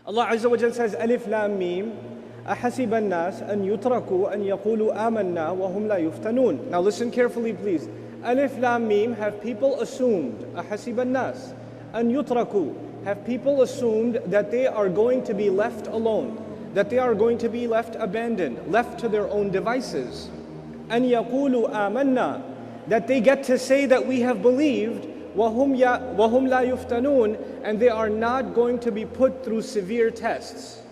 Allah Azza wa Jal says, Alif Lam Mim, أحسب الناس أن يتركوا أن يقولوا آمنا وهم لا يفتنون. Now listen carefully please. Alif Lam Mim, have people assumed, أحسب الناس أن يتركوا, have people assumed that they are going to be left alone, that they are going to be left abandoned, left to their own devices. أن يقولوا آمنا, that they get to say that we have believed, وهم لا يفتنون, and they are not going to be put through severe tests.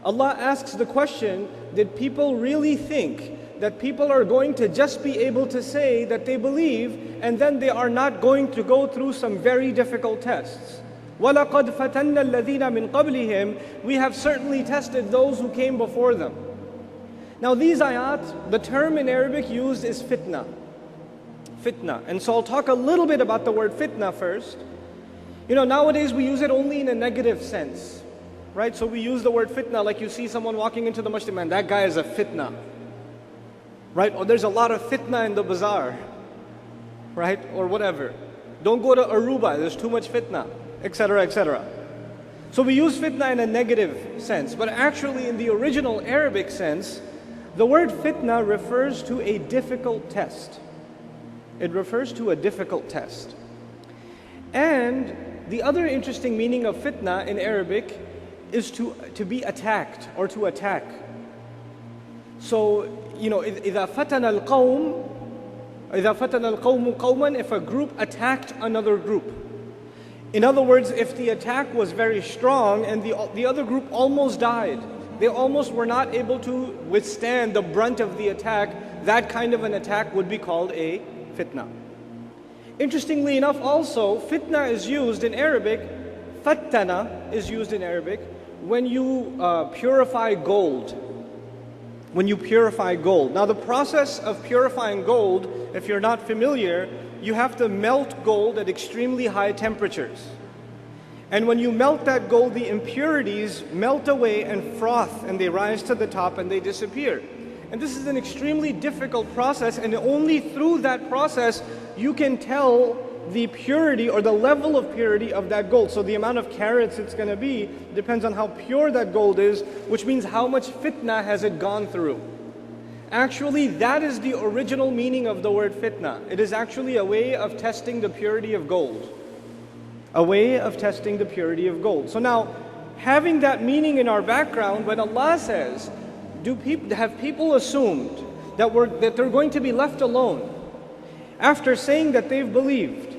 Allah asks the question, did people really think that people are going to just be able to say that they believe and then they are not going to go through some very difficult tests? وَلَقَدْ فَتَنَّ الَّذِينَ مِنْ قَبْلِهِمْ, we have certainly tested those who came before them. Now these ayat, the term in Arabic used is fitna. Fitna. And so I'll talk a little bit about the word fitna first. You know, nowadays we use it only in a negative sense. Right? So we use the word fitna like you see someone walking into the masjid, man, that guy is a fitna. Right? Or there's a lot of fitna in the bazaar. Right? Or whatever. Don't go to Aruba, there's too much fitna, etc., etc. So we use fitna in a negative sense, but actually in the original Arabic sense, the word fitna refers to a difficult test. It refers to a difficult test. And the other interesting meaning of fitna in Arabic is to be attacked or to attack. So, you know, إِذَا فَتَنَ الْقَوْمُ قَوْمًا, if a group attacked another group. In other words, if the attack was very strong and the other group almost died, they almost were not able to withstand the brunt of the attack, that kind of an attack would be called a fitna. Interestingly enough also, fitna is used in Arabic, fattana is used in Arabic, when you purify gold. When you purify gold. Now the process of purifying gold, if you're not familiar, you have to melt gold at extremely high temperatures. And when you melt that gold, the impurities melt away and froth, and they rise to the top and they disappear. And this is an extremely difficult process, and only through that process you can tell the purity or the level of purity of that gold. So the amount of carats it's going to be depends on how pure that gold is, which means how much fitna has it gone through. Actually, that is the original meaning of the word fitna. It is actually a way of testing the purity of gold. A way of testing the purity of gold. So now, having that meaning in our background, when Allah says, have people assumed that they're going to be left alone after saying that they've believed,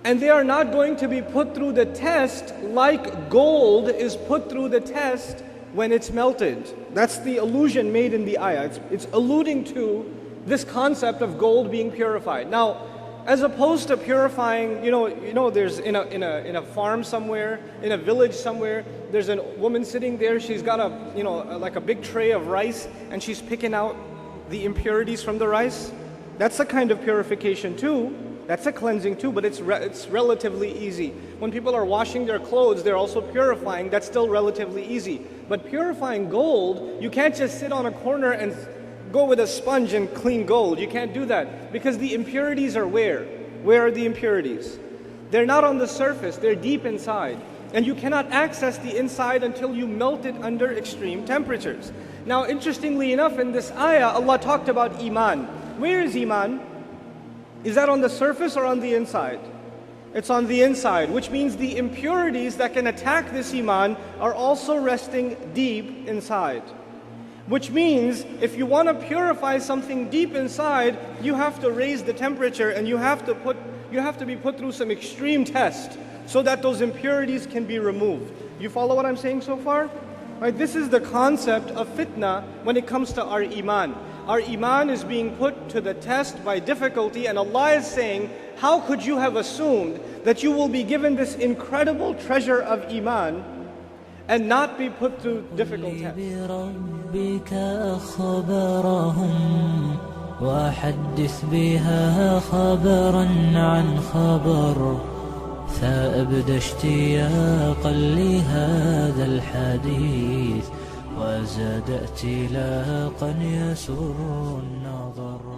and they are not going to be put through the test like gold is put through the test when it's melted? That's the allusion made in the ayah. It's alluding to this concept of gold being purified. Now, as opposed to purifying, you know, there's in a farm somewhere, in a village somewhere, there's a woman sitting there. She's got like a big tray of rice, and she's picking out the impurities from the rice. That's a kind of purification too. That's a cleansing too, but it's relatively easy. When people are washing their clothes, they're also purifying. That's still relatively easy. But purifying gold, you can't just sit on a corner and go with a sponge and clean gold. You can't do that, because the impurities are where? Where are the impurities? They're not on the surface, they're deep inside. And you cannot access the inside until you melt it under extreme temperatures. Now, interestingly enough, in this ayah, Allah talked about iman. Where is iman? Is that on the surface or on the inside? It's on the inside, which means the impurities that can attack this iman are also resting deep inside. Which means, if you want to purify something deep inside, you have to raise the temperature, and you have to be put through some extreme test so that those impurities can be removed. You follow what I'm saying so far? Right? This is the concept of fitna when it comes to our iman. Our iman is being put to the test by difficulty, and Allah is saying, how could you have assumed that you will be given this incredible treasure of iman and not be put through difficult tests? وحدث بها خبرا عن خبر فأبدى اشتياقا لهذا الحديث وزاد ائتلاقا يسر النظر.